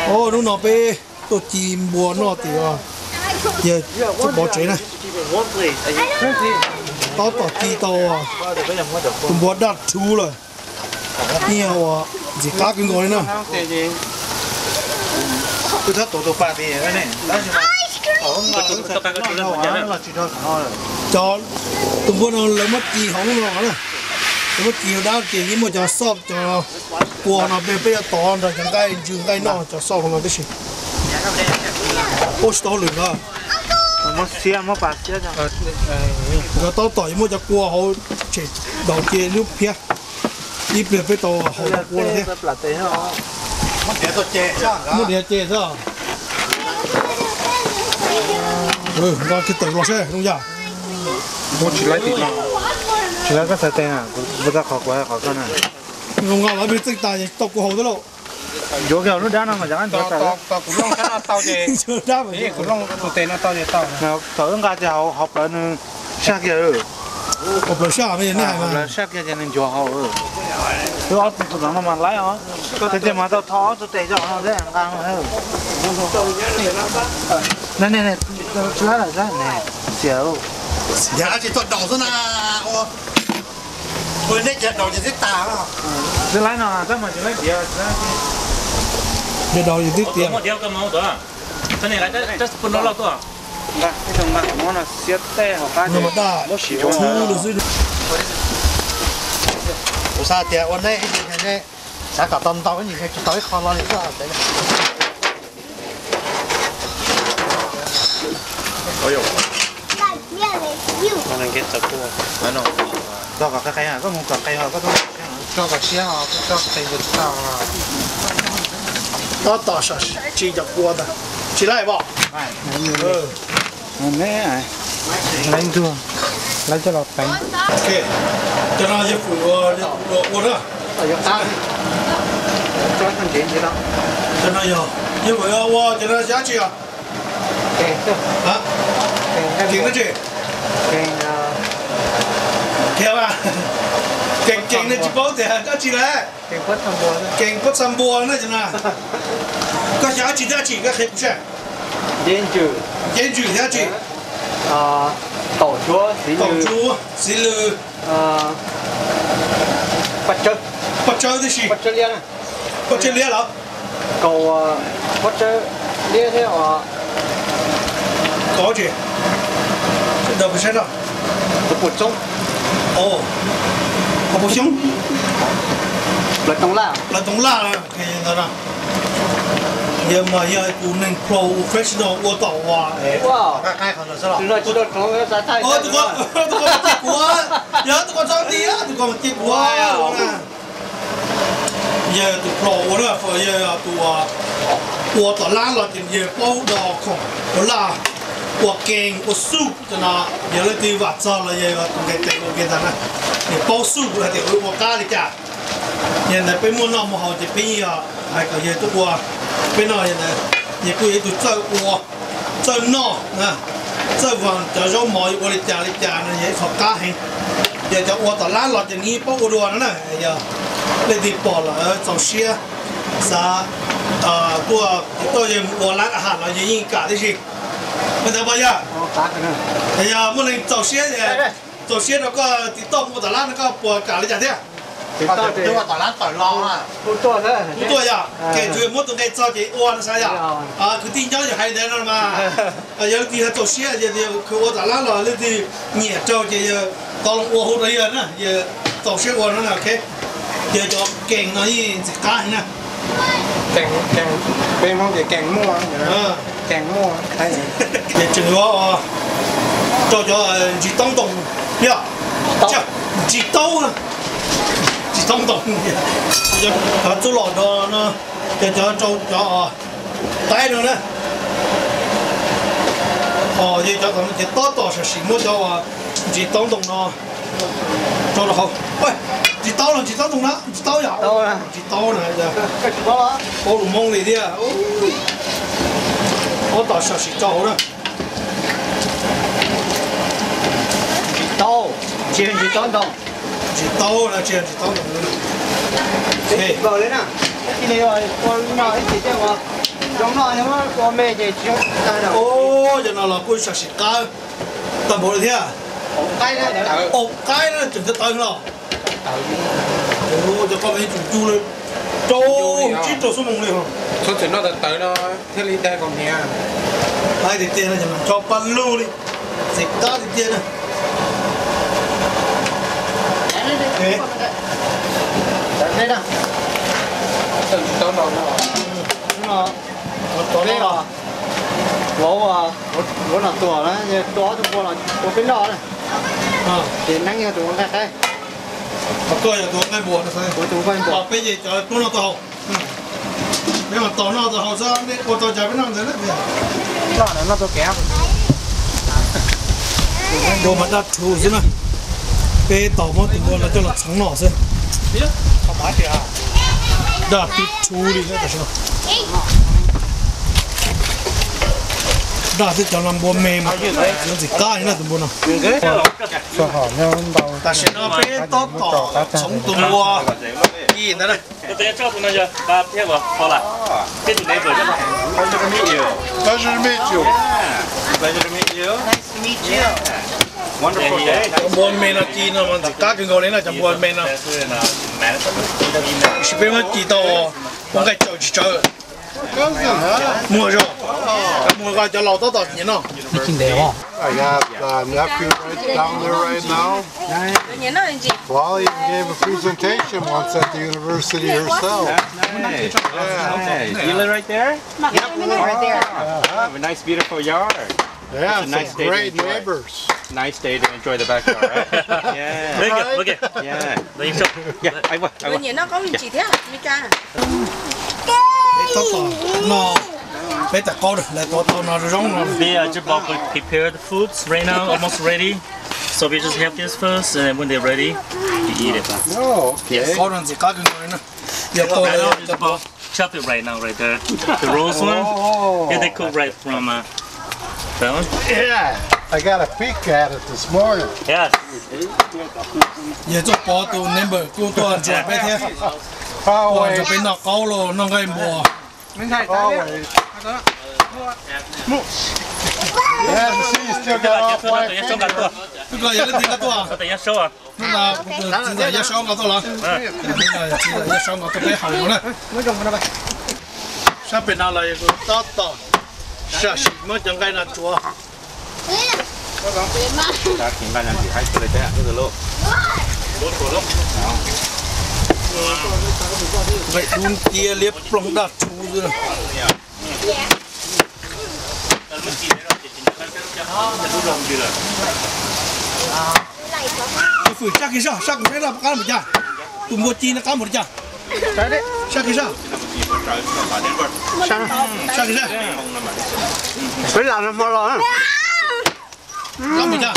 ô nó bê tôi chìm bùa nó thì giờ chút bỏ chế này tao tao chi tao tôi bùa đặt chú rồi nhiều gì cá cái ngồi nữa tôi thích tổ ba thì cái này cho tôi bùa nó lấy mất chi không nó nữa mất chi đã chỉ như một cho sọp cho bùa nó bê bê to rồi chẳng cái chừng cái nó cho sọp không nó cái gì ôi tao lười à mất xe mất bạc xe rồi rồi tao tỏi một cho qua họ chỉ đầu kia lúc phía đi bê bê to họ qua thế để tôi chè chứ một đĩa chè chứ rồi cái tỏi lo xe đúng chưa một chỉ lấy thịt chỉ lấy cái sợi tên à bây giờ khó quá khó con này không ngon lắm biết tích tài tộc của họ đó lộ vô kiểu nó đá nó mà chẳng ăn tao cũng long cái tao gì chưa đáp vậy cũng long tụi tên nó tao gì tao nào tao ứng cái học học là sao kia rồi học là sao bây giờ này mà là sao kia cho nên cho họ rồi tôi tụi nó mà lấy hả thế thì mà tao thó tụi tên cho nó thế ăn căng rồi này chú là ra này xíu dạ chỉ tuần đầu thôi na vừa nãy giờ đầu chỉ thích tà đó cứ lấy nào chắc mà chỉ lấy bia giờ đầu gì tiếc tiền một điều cầm máu đó cái này là just phun nó lâu thôi cái thằng bạn nó là siết tê hoặc cái nhưng mà ta chú được gì ủa sao tiệtวันนี้này sao cả tuần đầu cái gì cái tới kho lo thì sao đấy ôi dồi nó cái tập cua nó cho cả cái à có một cái họ có cho cả xe họ cho cái vật sao tao tao sao chỉ cho qua đó chỉ lại bỏ nè lấy thương lấy cho lọt bánh ok cho nó giúp phụ qua đó cho thằng chuyện gì đó cho nó giờ như vậy qua cho nó giá trị à hả tiền nó gì theo à kèn nó chỉ bảo thì có chỉ là kèn cốt xăm bùa nữa chứ nào có giá trị cái hệ cũng yên chữ giá trị tổ chúa xí lư bắt chơi thì gì bắt chơi liên à bắt chơi liên hả cầu bắt chơi liên thế họ có gì đâu phải đâu một trong ồ có một súng là tông la cái đó là giờ mà giờ tụi mình professional của tàu hòa wow cái còn là sao nó chỉ được trong cái giá thay tụi con chết quá giờ tụi con cho đi á tụi con chết quá giờ tụi pro đó phải giờ tụi của tàu lá là tiền giờ bao đỏ không đó là của kèn của su cho nó giờ lấy tiền vặt cho là giờ tụi cái tiền của cái thằng này để bao su là tiền của cá đi chả giờ này bên mua nó mà họ chỉ bên hay cái giờ tụi qua bên nào giờ này giờ cứ tụi chơi qua chơi nọ nè chơi vàng cho rau mồi qua đi chả này giờ học cá hình giờ cho qua tàu lá là tiền nghi bao đồ nữa này giờ lấy tiền bỏ là trong xe sa của tôi giờ mua lá hạt là gì cả cái gì bây giờ bây giờ bây giờ muốn lên tàu xe nó có tí tôm của tàu lá nó có bùa cả lấy chả thế tôi mà tỏi lát tỏi lo à không to thế không to à kể chuyện mất tụi này cho chị uốn sao à cứ tin nhau thì hay đấy nó mà giờ thì tàu xe giờ thì cứ tàu lá là lên thì nhẹ cho chị tàu uốn hút đấy nữa giờ tàu xe uốn nó là ok giờ cho kèn nó như cá nè bên mong thì kèn mua thấy để chừng đó cho chỉ tông đồng nhá chỉ tông nè chỉ tông đồng giờ chỗ lọt đó nó để cho tay nữa nè giờ cho thằng chỉ to sẽ xịn mua cho chỉ tông đồng nó cho nó không ơi chỉ tao đồng đó chỉ tao vậy chỉ tao này giờ ô lù mông này đi à ô tao sợ xịt tao đó chuyện chỉ tao đồng chỉ tao là chuyện chỉ tao đồng vào đấy nè 今年我拿一姐姐我，用那什么我妹姐就来了。 ô giờ nào là cô sạch sạch cá tầm bộ thế à cái đấy. ồ cái nó chừng cái tay nó ô giờ con ấy chủ chu lên châu chỉ trâu số mông liền số tiền nó tới nó thế li đây còn nhẹ hai thì tiền là chẳng cho pan lưu đi sạch cá thì tiền này Đây nè. từng tới nó Nó đây là. Bố là tuổi đó, đó chúng tôi là của bên đó này. Thì nắng như tụi con khác đây. mà coi là tụi ngay buồn rồi Của tụi con bỏ bây giờ cho tụi nó tàu nếu mà tàu nó tàu họ ra đi cô tàu chạy bên nào rồi đấy Đó là nó tôi kéo. đồ mà đặt chủ thế này cái tàu mà tụi con là cho là trắng nọ xem đặt chủ đi cái sao đặt thì cho làm bò mềm nó chỉ cá như là tụi bọn nào Cho họ nhau đầu. ta sẽ nó bé to to sống tụi bò gì nữa này tôi thấy cho tụi nó giờ ba thế vào khó là thế tụi này vừa chắc là pleasure to meet you Pleasure to meet you. pleasure to meet you nice to meet you wonderful day bò mềm là chi nó mà chỉ cá cái ngồi đấy là chẳng bò mềm nào chỉ biết nó chỉ to không cái chậu chỉ chậu mua rồi mua cái cho lâu to to gì nó I got nephew right down there right now. Wally gave a presentation once at the university herself. nice you live right there Right there. have a nice beautiful yard Yeah, a nice some day to great enjoy. neighbors. nice day to enjoy the backyard right yeah okay yeah rồi yên tâm yeah I will Nhìn nó có gì thế Mika? to to nó bé ta câu được lại to nó rong nó they are just about to prepare the foods right now almost ready so we just have this first and when they're ready we eat it Oh, okay. câu nó chỉ cá cái ngồi nó giờ câu right now này it's about chop it right now right there the roast one yeah they cook right from that one Yeah, I got a peek at it this morning. yes giờ cho bò tụ nên bờ cô tôi ăn chuột bé thế còn Always, cho bên nó câu luôn nó gây bò always. Yeah, the sea still got off tôi like nhớ cả tua cái gọi là gì cái tôi tôi nhớ số à nó là chỉ là giá sáu cái tôi là chỉ là giá sáu cái tôi bé hậu nữa sao bên nào là cái to to sao xịt mới chẳng cái là chuột đã khiến bạn làm gì hay tôi lấy thế ạ tôi lúc vậy đun tia liếp plong đặt chú rồi tôi phải chắc cái sao chắc cái là cá một cha tụi mua chi nó cá một cha chắc cái sao chắc cái sao Phải làm nó mò lò. cá một cha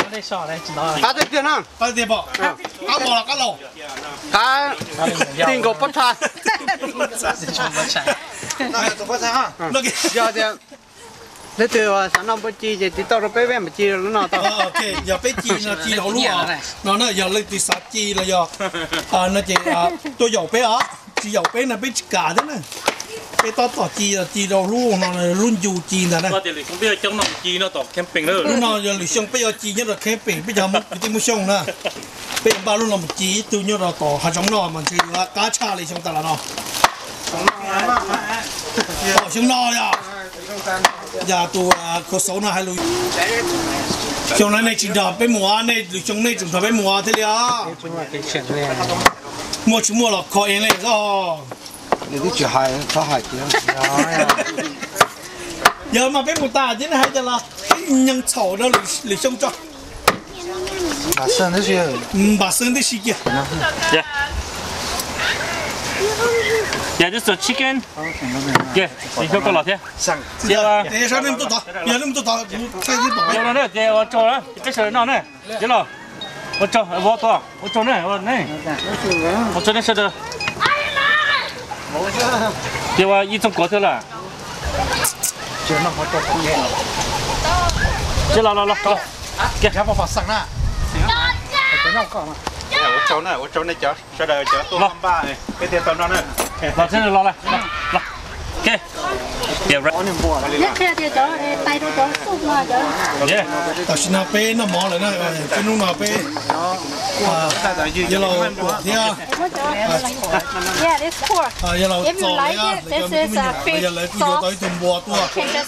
Cá tới tiền không? cá tiền bỏ cá bò là cá lẩu Cá tiền của bắt thai. nó cái Giờ thì thế từ sản năm bữa chi thì tao bé bé mà chi rồi nó tao. ok giờ bé chi là chi lẩu luôn à nó giờ lên từ sát chi là giờ nó chỉ tôi dầu bé á chỉ dầu bé là bé cả thế này bé to to chi là chi lẩu luôn nó là luôn dù chi là này có thể không biết trong lòng chi nó tỏ camping nữa lúc nào giờ lì xong bây giờ chi nhất là camping bây giờ một cái mua xong nè bây giờ bao lúc nào một chi tôi nhớ là tỏ hạt giống nọ mà chỉ là cá cha lì xong ta là nọ tỏ xong nọ ya giờ tôi có số nào hay lùi xong này chỉ đào bé mua này lì xong này chúng ta bé mua thế đi à mua chỉ mua là coi này rồi Những cái chuyện hay, có hay chứ. giờ mà bé một ta chứ hay là nhân丑đó lì xong cho Mà sơn thế gì? bà sơn đấy xí kia yeah yeah this is a chicken yeah你说够了天接了 để sao nên tôi tỏ giờ nên tôi tỏ sai đi bỏ 接了呢接我走了这小人闹呢接了我走我走我走呢我呢我昨天说的接我一种骨头了接了了走给 Chắc mà phải sẵn nè. yeah 我走呢这sau đây chờ tôi 3 này cái tiền tao nó này Lọt trên được lọt này. Lọt. Ok. Yeah, right. nhất theo thì đó tay tôi đó sụp mà đó Yeah. Tao xin nào pe nó mỏ lại nè, cái nung nào pe. Giờ lâu của thia. yeah this poor Giờ lâu if you trộn like lại it this is a bây giờ lại fish cứ vô sauce tới tuần bò tua. you can just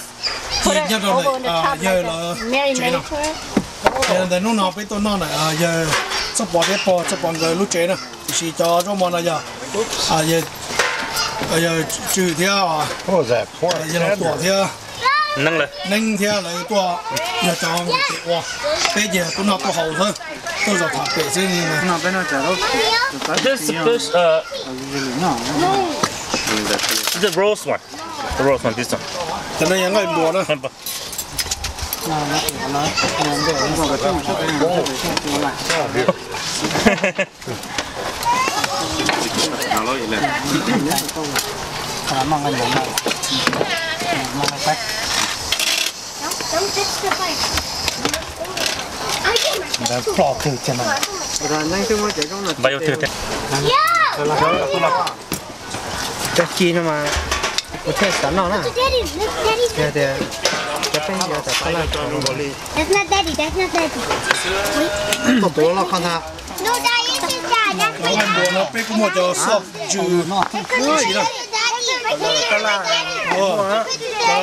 put it over on the top like that marinate to it Giờ này nung nào pe tôi nó này, giờ sắp bỏ cái bò sắp bỏ người lúc chế nè, chỉ cho món này giờ. Giờ trừ thia What was that? Pork. giờ lâu tua thia. Nâng lên. Ninh theo lại tua giờ cho một cái qua bây giờ tôi nó tôi hậu thôi tôi rồi thả bể trên này nó bên nó chả đâu This the roast one. The roast one, this one. cho nên những người mua đó Remember. nó để nó vào cái trong cái mang cái này mang cái sách đã bỏ thử chân này rồi nhanh chứ mới chạy trong này Bao nhiêu thế? cái chi nó mà có thể sẵn nó nè Daddy, để cái bên giờ tập cái này that's not daddy. That's not daddy. có bố nó không tha No, daddy, it's his dad. That's my những người mua nó bây cũng mua cho shop trừ daddy. Right here.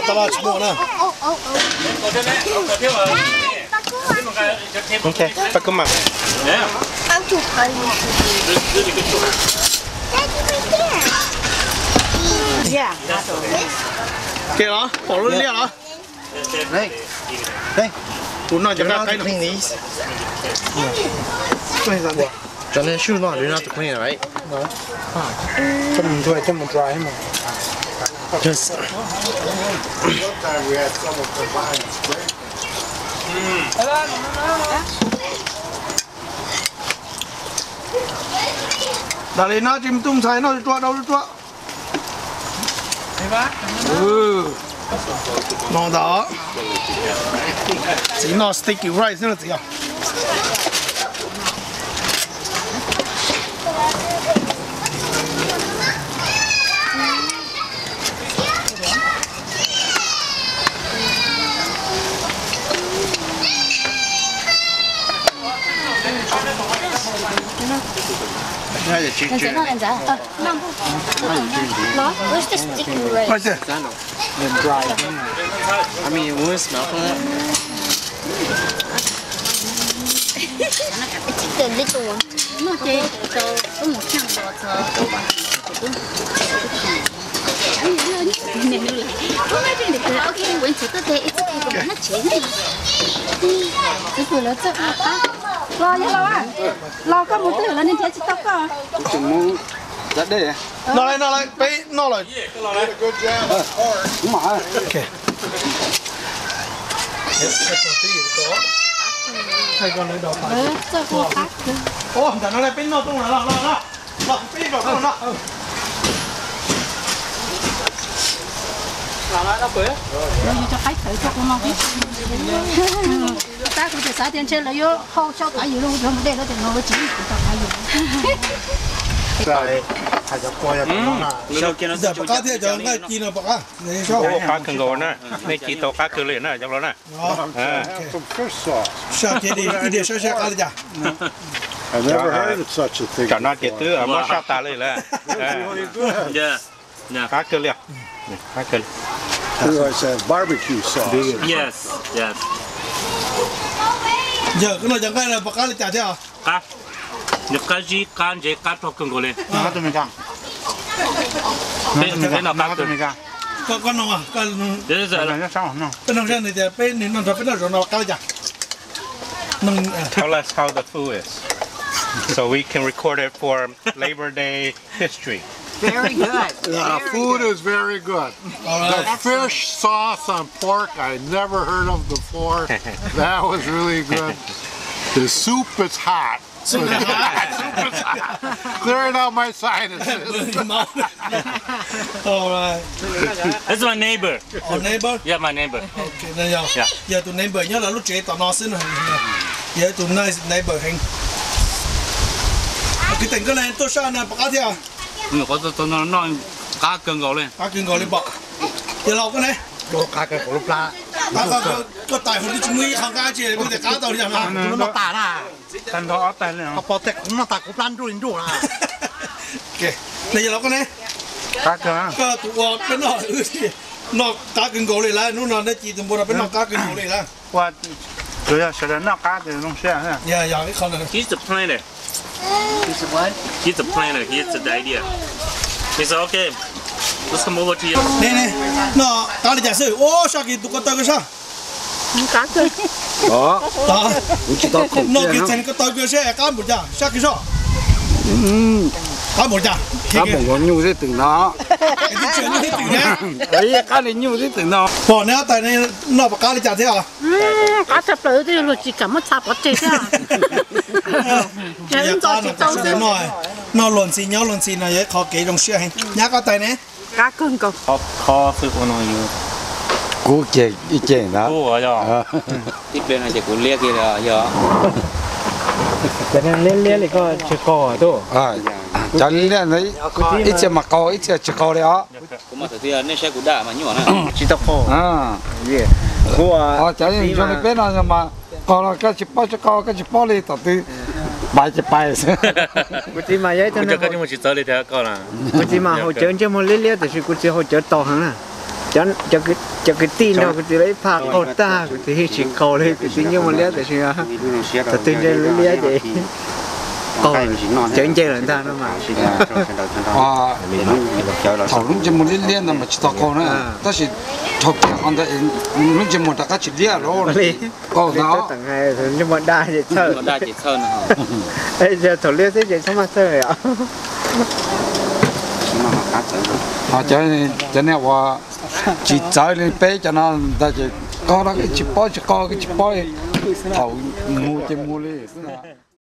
tao là mua nè ok Bắt cơm mà. Yeah. I'm too funny. Daddy, right there. yeah kìa đó bỏ luôn đi đó đây đây tụi nó cho You're cái not này clean these. Cho nên shoes not, you're not to clean it, right? No. Cho mình dry him. Just. Sometimes we had someone come by and spray. đã lên nó chim tung xài nó cho đâu cho nó đó chỉ nó sticky rice nữa gì à anh sẽ nói anh giả năm nó where's the sticky rice phải chứ And dry him. I mean, will it smell from that? the little one nó chơi có một thằng bò thờ đâu mà mình lại không ai biết được ok vẫn chỉ có thể ít cái của nó chế này cái của nó chắc à lo nhá lo à lo có một thứ là nên chơi chỉ tóc à Dạ đây. nó lại bé nó lại Good job. Đúng rồi. ok thay con lấy đầu phải cho cô khác ôแต่nó lại bé nó tung là bé vào con nó rồi cho khách thử cho con ngon hết ta cũng chỉ xả tiền trên là vô hậu cho cái gì luôn rồi đây nó thì nó chỉ cho cái gì Rồi. Phải cho coi là nó là. giờ bác cá thì giờ ngay chi là bác cá để cho Ô, cá cần gồ nè. Này chỉ tàu cá cứ liền nè, trong đó nè. Some fish sauce. sao thế đi sao cá đi à I never heard of such a thing. Chả nói chuyện tứ ở món sao ta lên là. Really good. Yeah. Cá cứ liền. Cá cứ. I said barbecue sauce. Yes. Yes. giờ cái này giờ ngay là bác cá đi chả thế à Cá. Nhật cá gì cá gì cá thọ cần gồ lên. Nó tụi mình ra. Bên nào cá Nó cứ. tụi mình ra. con nó à con Đây giờ là Nó sao nó. cái nông dân này thì bên này nó rồi bên đó rồi nó cá đi chả nông tell us how the food is. So we can record it for Labor Day history. Very good. Yeah, food is very good. The fish sauce on pork I never heard of before. That was really good. The soup is hot. Soup is hot. Clearing out my sinuses. Alright. This is my neighbor. Our neighbor. Yeah, my neighbor. Okay, đây giờ. Yeah. Giờ tụi neighbor nhớ là lúc trẻ tụi nó xin rồi. Giờ tụi nice neighbor hình. Cái tình cái này tôi sao nè bác cá thì à? 我都那加更高嘞。cá cưng gọi lên bọ giờ lọc cái này ตัวกาเกะลูกปลา có tài hơn đi chúng mới hàng cá chị bây giờ cá tàu đi làm nào มันมาตาน่ะ 但他阿带了 เขาปอเต็กผมมาตากูปลาดูอินดูนะ ok này giờ lọc cái này ，cá cơm， ก็ตัวเป็นหน่อยนอกcá cưng gọi lên làนู่นนอนได้จีตรงบนเป็นนอกcá cưng gọi lên là 我主要是那cá的弄些是。 dạ dạ cái con này He's the planner. He's the planner. He's the idea. He said, okay, let's come over to you. này này nó cá này giả sử ô sao cái tụi con tao cái sao cá cưng đó nó cái thành cái tao cái sao cá một giả sao cái sao cá một giả cá một con nhu thế từng nó cái chuyện như thế từ đấy ấy cá này nhu thế từng nó bỏ nữa tại này nó把cá này giả thế à cá sập lưỡi thì rồi chỉ cầm mất sạp có chơi thế à giờ cá nó luồn xì nhau luồn xì này khó kỹ trong xe hành nhá cá tại này cá cưng cơ Khóฝึกวันนี้ cú chè ít chè đó กูเหรอ tiếp bên này chỉ cũng lia kia là giờ แต่นั่นเลี้ยๆเลยก็จะก่อตัว cho nên là đấy ít chè mà có ít chè chỉ có đấy á cũng mà thực hiện nên sẽ cũng đã mà nhỏ nè จิตโพ耶กูอ่ะ cho nên cho nên bên nào nhưng mà có là cái chỉ bao đi tập đi bài chỉ bài กูจิมาเยอะ กู จัง จะ นะ ก็ยังไม่ชิดเจอเลยเท่าก่อนนะ กูจิมาเขาเจอมาเลี้ยๆแต่คือกูจะเขาเจอต่อหังน่ะจะกตีนเรากูจะได้พาเขาตากูจะให้ชิเขาเลยกูจะยังมาเลี้ยแต่คือแต่ตื่นใจเลี้ยเด็กก็เจอหลังตาเนาะมา thầu lúc chừng một liên là mà chỉ tao có nữa đó là thầu cái con đấy lúc chừng một đã chỉ liên rồi có đó tầng hai thì nhưng mà đa vậy thôi còn đa chỉ hơn hả bây giờ thầu liên thế vậy sao mà chơi ạ cho nênว่าchỉ chơi lên bé cho nó ta chỉ có đó cái chỉ có cái chỉ thầu mua lên